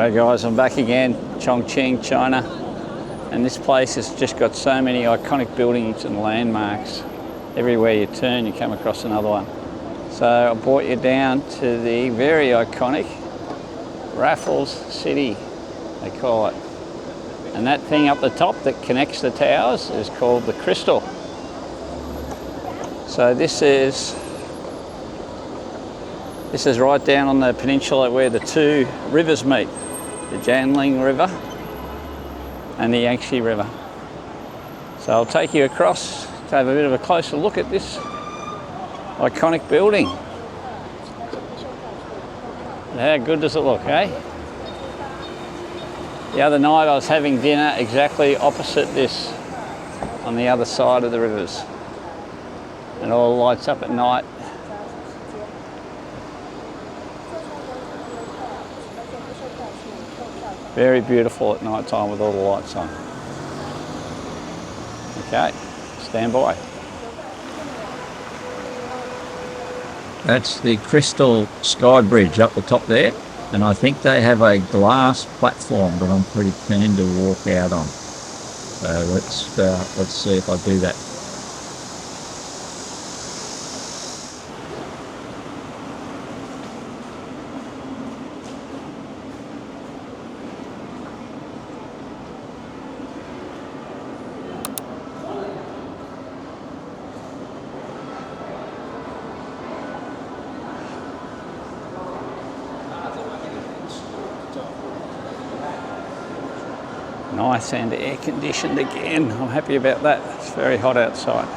G'day guys, I'm back again, Chongqing, China, and this place has just got so many iconic buildings and landmarks. Everywhere you turn you come across another one. So I brought you down to the very iconic Raffles City, they call it. And that thing up the top that connects the towers is called the Crystal. So this is right down on the peninsula where the two rivers meet, the Jialing River and the Yangtze River. So I'll take you across to have a bit of a closer look at this iconic building. How good does it look, eh? The other night I was having dinner exactly opposite this on the other side of the rivers. And all lights up at night. Very beautiful at night time with all the lights on. Okay, stand by. That's the Crystal Sky Bridge up the top there, and I think they have a glass platform that I'm pretty keen to walk out on. So let's see if I do that. Nice and air conditioned again. I'm happy about that. It's very hot outside.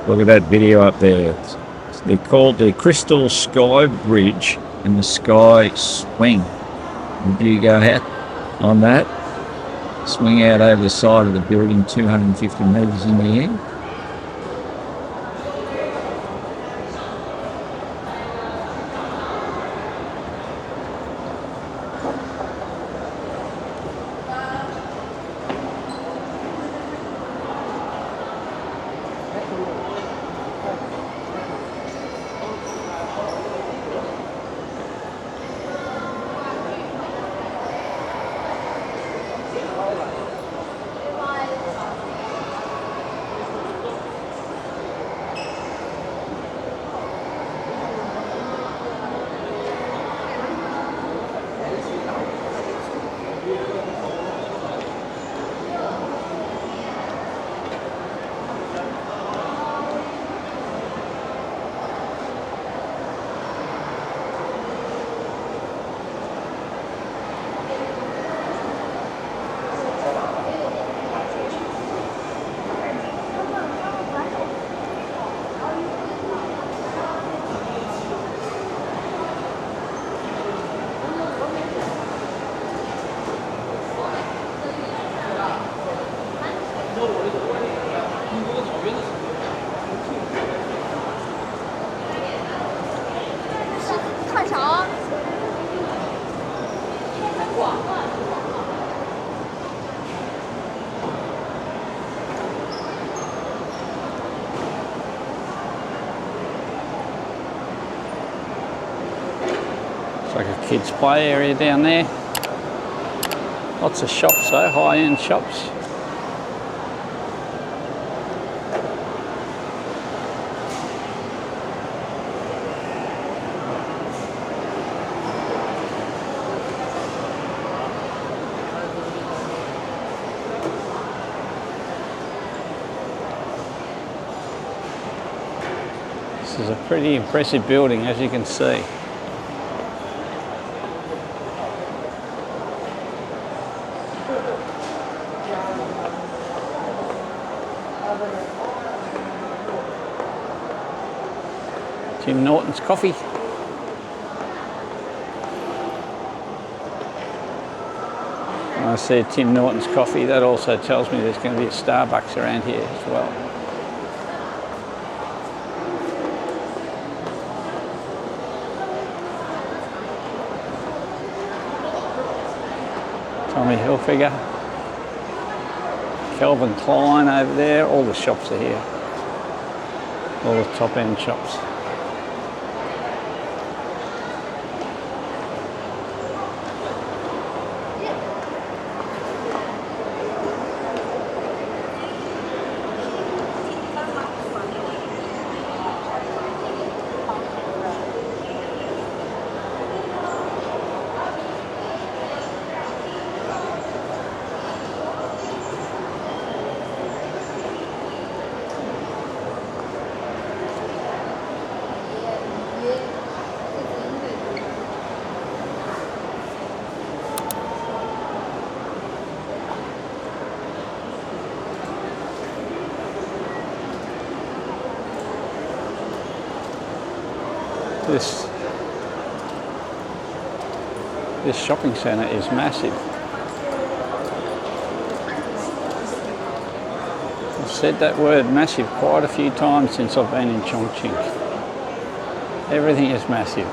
Look at that video up there. They're called the Crystal Sky Bridge and the Sky Swing. Would you go out on that? Swing out over the side of the building 250 metres in the air. It's like a kids' play area down there. Lots of shops though, high-end shops. This is a pretty impressive building, as you can see. Tim Norton's coffee. When I see Tim Norton's coffee, that also tells me there's going to be a Starbucks around here as well. Tommy Hilfiger. Calvin Klein over there. All the shops are here. All the top end shops. This shopping centre is massive. I've said that word massive quite a few times since I've been in Chongqing. Everything is massive.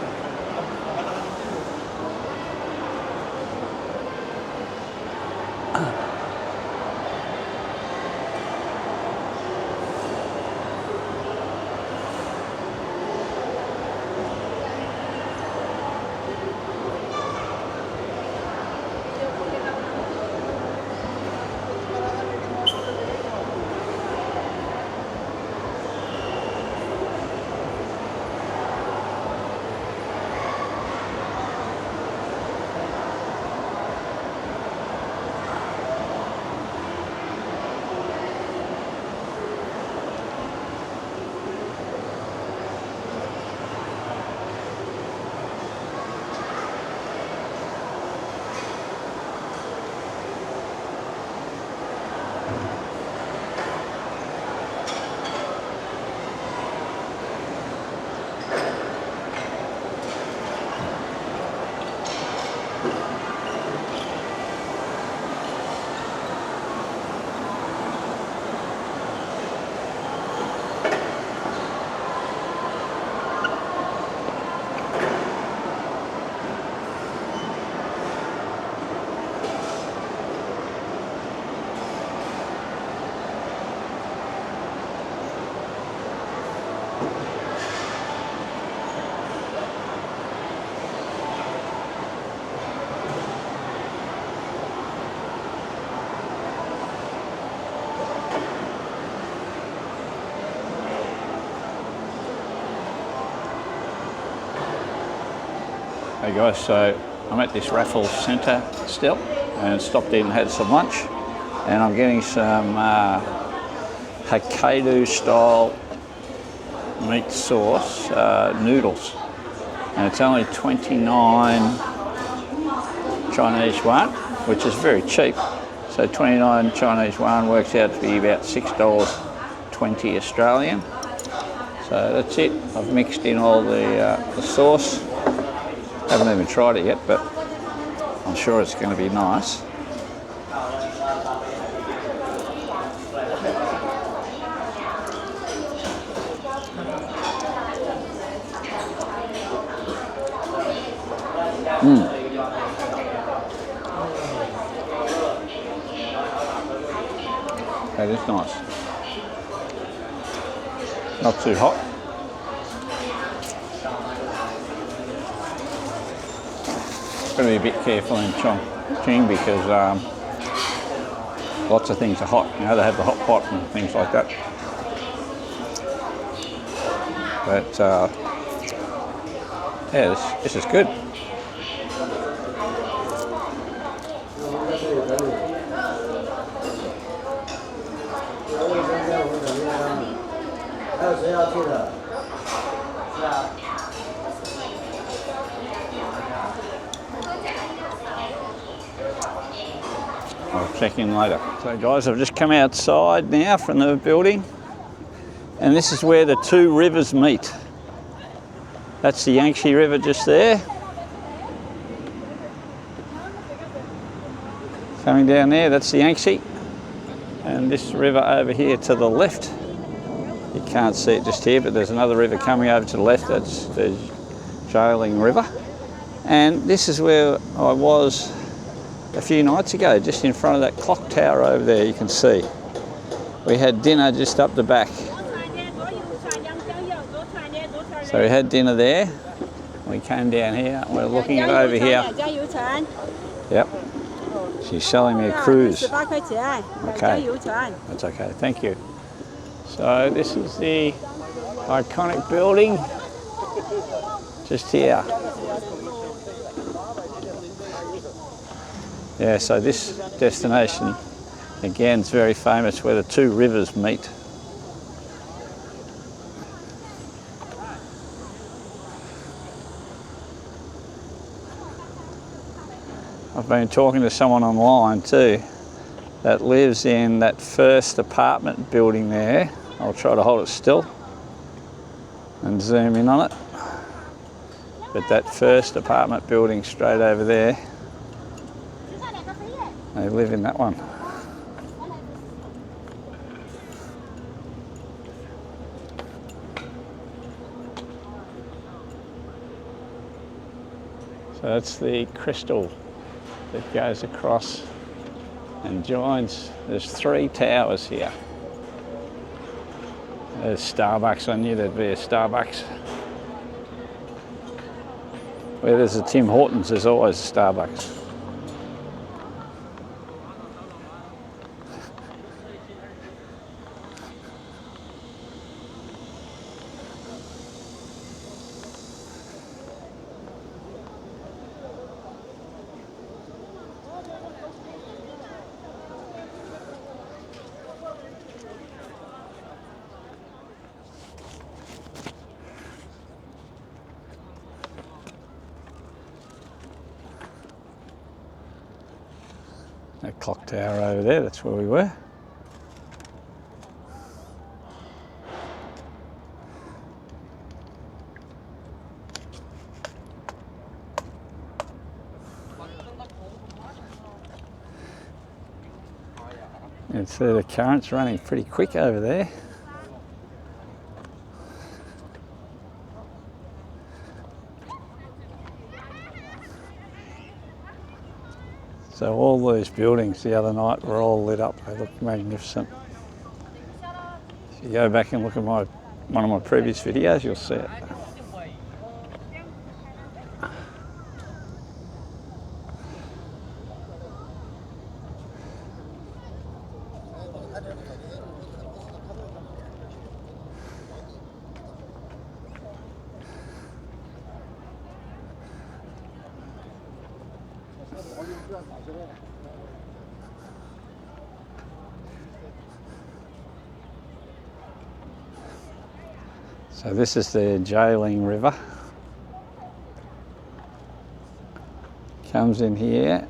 Hey guys, so I'm at this Raffles Centre still and stopped in and had some lunch, and I'm getting some Hokkaido style meat sauce noodles, and it's only 29 Chinese yuan, which is very cheap. So 29 Chinese yuan works out to be about $6.20 Australian. So that's it. I've mixed in all the sauce. Haven't even tried it yet, but I'm sure it's going to be nice. That is nice. Not too hot. Got to be a bit careful in Chongqing because lots of things are hot. You know, they have the hot pot and things like that. But yeah, this is good. I'll check in later. So guys, I've just come outside now from the building, and this is where the two rivers meet. That's the Yangtze River just there. Coming down there, that's the Yangtze. And this river over here to the left, you can't see it just here, but there's another river coming over to the left, that's the Jialing River. And this is where I was a few nights ago, just in front of that clock tower over there, you can see. We had dinner just up the back. So we had dinner there. We came down here and we're looking at over here. Yep. She's selling me a cruise. Okay. That's okay. Thank you. So this is the iconic building just here. Yeah, so this destination, again, is very famous where the two rivers meet. I've been talking to someone online too that lives in that first apartment building there. I'll try to hold it still and zoom in on it. But that first apartment building straight over there, they live in that one. So that's the crystal that goes across and joins. There's 3 towers here. There's Starbucks. I knew there'd be a Starbucks. Where there's a Tim Hortons, there's always a Starbucks. That clock tower over there, that's where we were. And so the current's running pretty quick over there. So all those buildings the other night were all lit up. They look magnificent. If you go back and look at one of my previous videos, you'll see it. So this is the Jialing River. Comes in here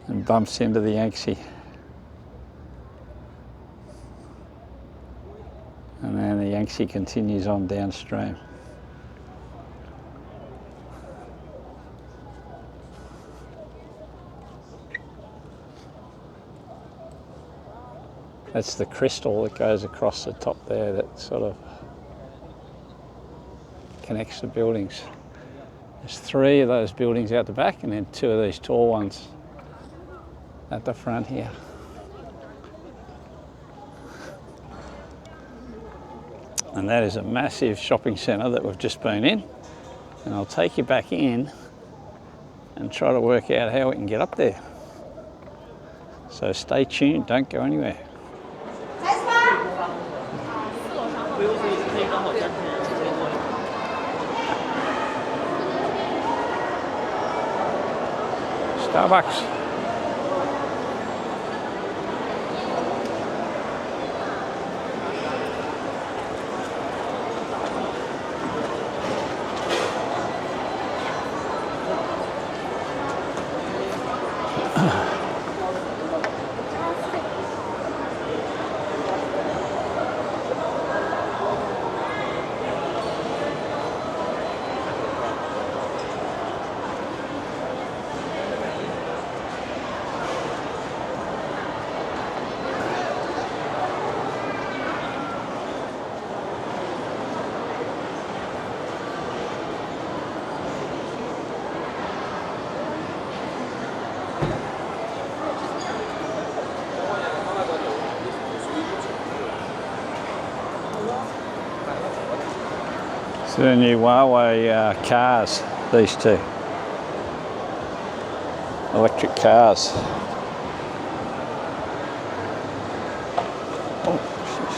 and bumps into the Yangtze. And then the Yangtze continues on downstream. That's the crystal that goes across the top there that sort of connects the buildings. There's 3 of those buildings out the back and then 2 of these tall ones at the front here. And that is a massive shopping centre that we've just been in. And I'll take you back in and try to work out how we can get up there. So stay tuned, don't go anywhere. Starbucks. So the new Huawei cars, these two. Electric cars. Oh, jeez.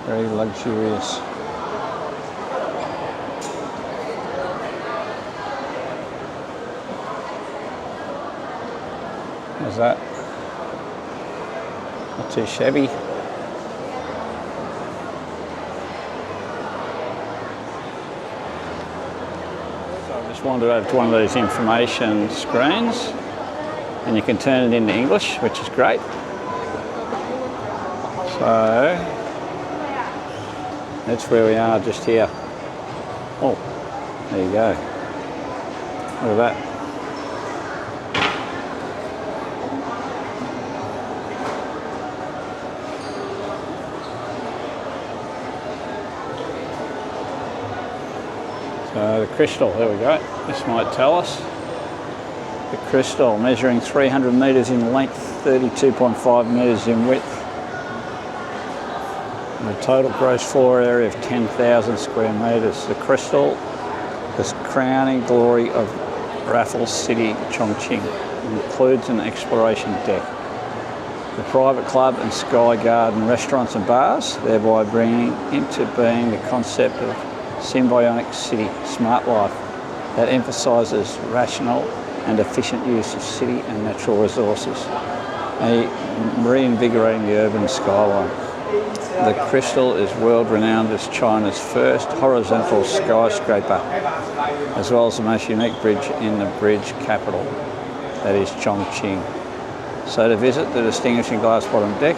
Very luxurious. How's that? Not too shabby. So I just wandered over to one of these information screens, and you can turn it into English, which is great. So that's where we are, just here. Oh, there you go. Look at that. So the crystal, there we go. This might tell us. The crystal measuring 300 metres in length, 32.5 metres in width. And a total gross floor area of 10,000 square metres. The crystal is crowning glory of Raffles City Chongqing. It includes an exploration deck, the private club and sky garden, restaurants and bars, thereby bringing into being the concept of symbiotic city, smart life, that emphasises rational and efficient use of city and natural resources, reinvigorating the urban skyline. The crystal is world renowned as China's first horizontal skyscraper, as well as the most unique bridge in the bridge capital, that is Chongqing. So to visit the distinguishing glass bottom deck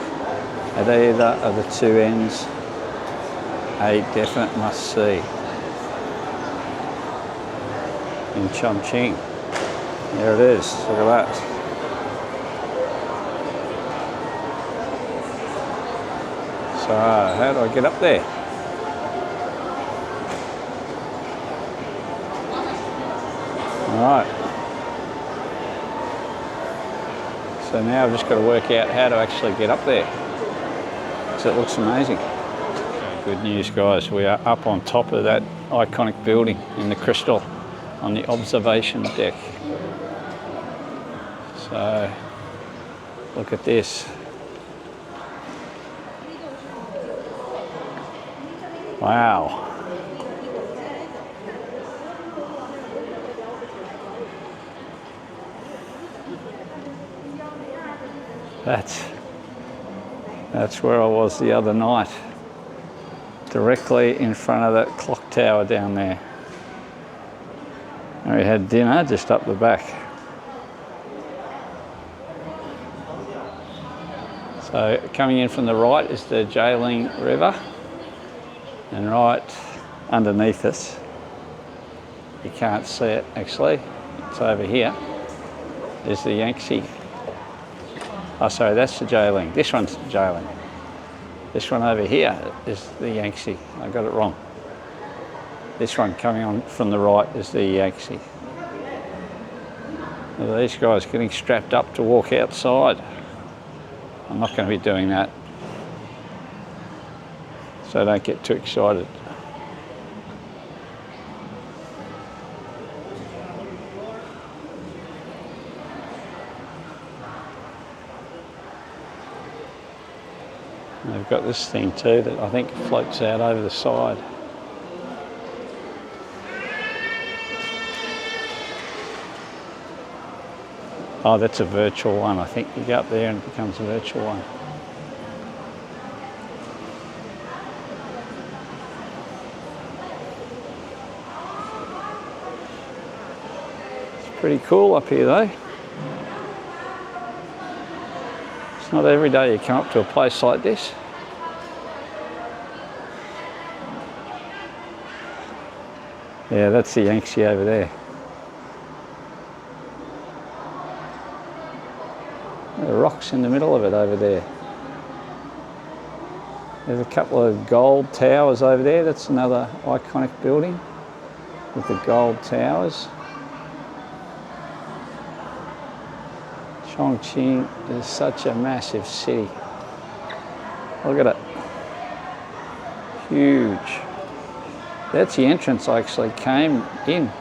at either of the two ends, a definite must see. In Chongqing. There it is, look at that. So, how do I get up there? Alright. So now I've just got to work out how to actually get up there, because it looks amazing. Good news, guys, we are up on top of that iconic building in the crystal on the observation deck. So look at this. Wow. That's where I was the other night, directly in front of that clock tower down there. And we had dinner just up the back. So coming in from the right is the Jialing River, and right underneath us, you can't see it actually, it's over here, is the Yangtze. Oh sorry, that's the Jialing. This one's the Jialing. This one over here is the Yangtze. I got it wrong. This one coming on from the right is the Yangtze. Now these guys getting strapped up to walk outside. I'm not going to be doing that, so don't get too excited. They've got this thing too that I think floats out over the side. Oh, that's a virtual one. I think you go up there and it becomes a virtual one. It's pretty cool up here though. It's not every day you come up to a place like this. Yeah, that's the Yangtze over there. The rocks in the middle of it over there. There's a couple of gold towers over there. That's another iconic building with the gold towers. Chongqing is such a massive city. Look at it. Huge. That's the entrance I actually came in.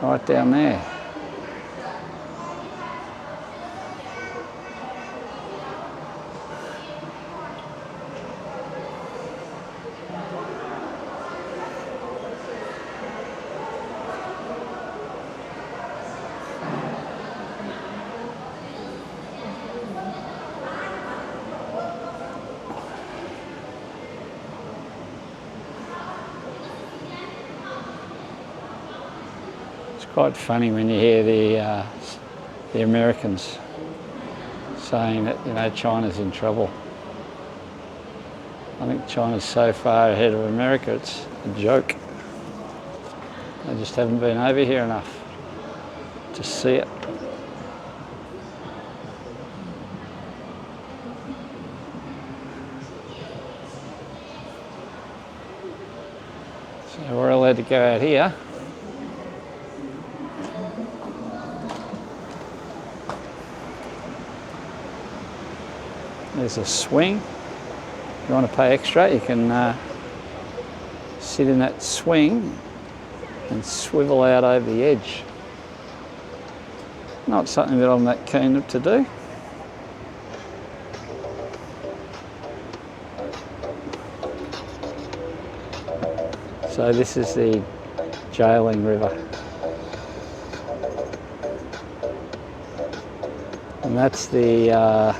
Right down there. Quite funny when you hear the Americans saying that, you know, China's in trouble. I think China's so far ahead of America, it's a joke. They just haven't been over here enough to see it. So we're allowed to go out here. There's a swing. If you want to pay extra, you can sit in that swing and swivel out over the edge. Not something that I'm that keen to do. So this is the Jialing River. And that's the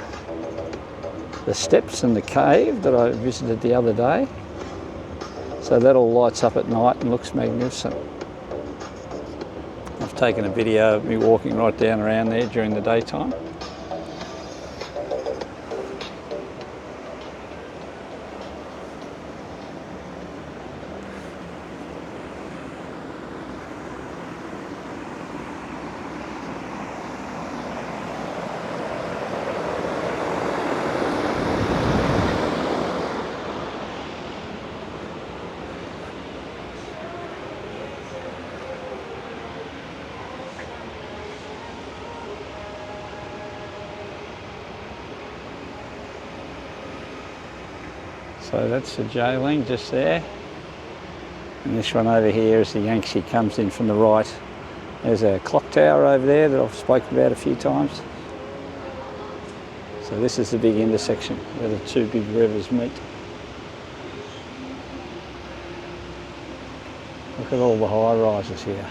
steps and the cave that I visited the other day. So that all lights up at night and looks magnificent. I've taken a video of me walking right down around there during the daytime. So that's the Jialing just there. And this one over here is the Yangtze, comes in from the right. There's a clock tower over there that I've spoken about a few times. So this is the big intersection where the two big rivers meet. Look at all the high rises here.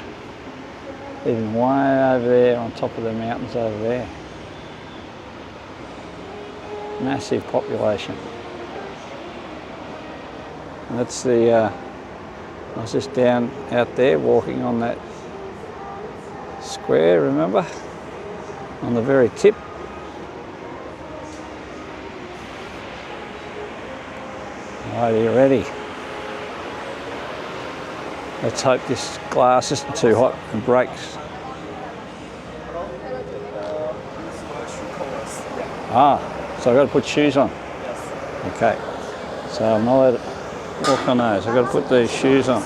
Even way over there on top of the mountains over there. Massive population. And that's the, I was just down out there walking on that square, remember? On the very tip. Right, are you ready? Let's hope this glass isn't too hot and breaks. Ah, so I've got to put shoes on? Yes. Okay, so I'm not allowed to walk on those. I've got to put these shoes on.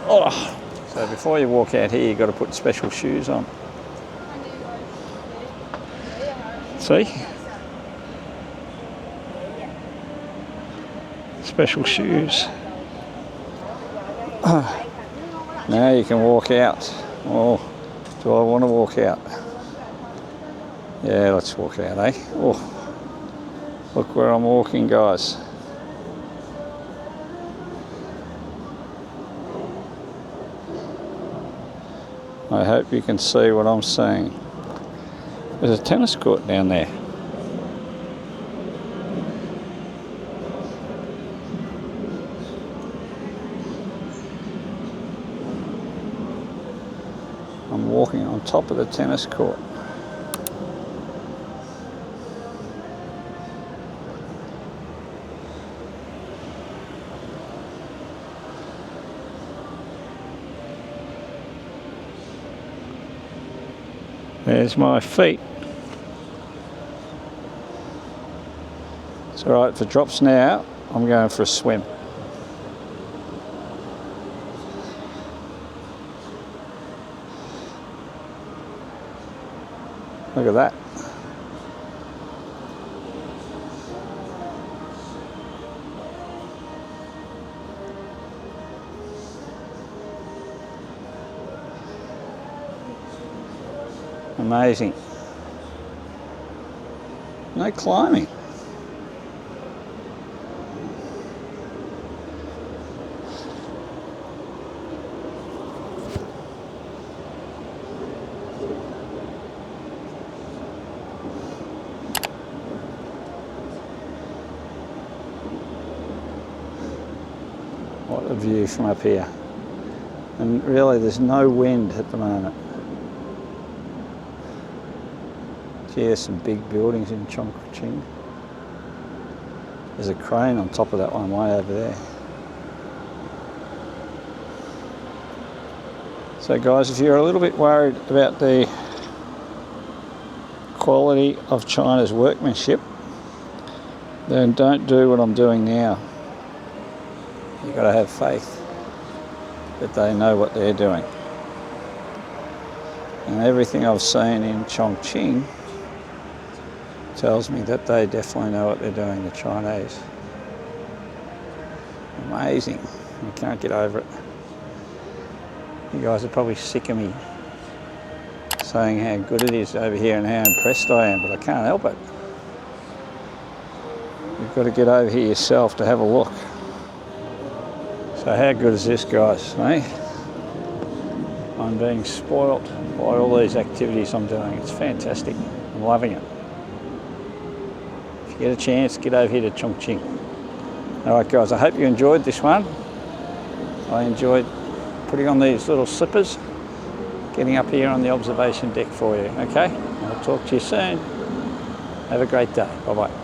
Oh, so before you walk out here, you've got to put special shoes on. See? Special shoes. Now you can walk out. Oh, do I want to walk out? Yeah, let's walk out, eh? Oh. Look where I'm walking, guys. I hope you can see what I'm seeing. There's a tennis court down there. I'm walking on top of the tennis court. There's my feet. It's alright, if it drops now, I'm going for a swim. Look at that. Amazing. No climbing. What a view from up here. And really there's no wind at the moment. Gee, there's some big buildings in Chongqing. There's a crane on top of that one way over there. So guys, if you're a little bit worried about the quality of China's workmanship, then don't do what I'm doing now. You've got to have faith that they know what they're doing. And everything I've seen in Chongqing tells me that they definitely know what they're doing, the Chinese. Amazing. I can't get over it. You guys are probably sick of me saying how good it is over here and how impressed I am, but I can't help it. You've got to get over here yourself to have a look. So how good is this, guys, eh? I'm being spoilt by all these activities I'm doing. It's fantastic. I'm loving it. If you get a chance, get over here to Chongqing. All right, guys, I hope you enjoyed this one. I enjoyed putting on these little slippers, getting up here on the observation deck for you, okay? I'll talk to you soon. Have a great day. Bye-bye.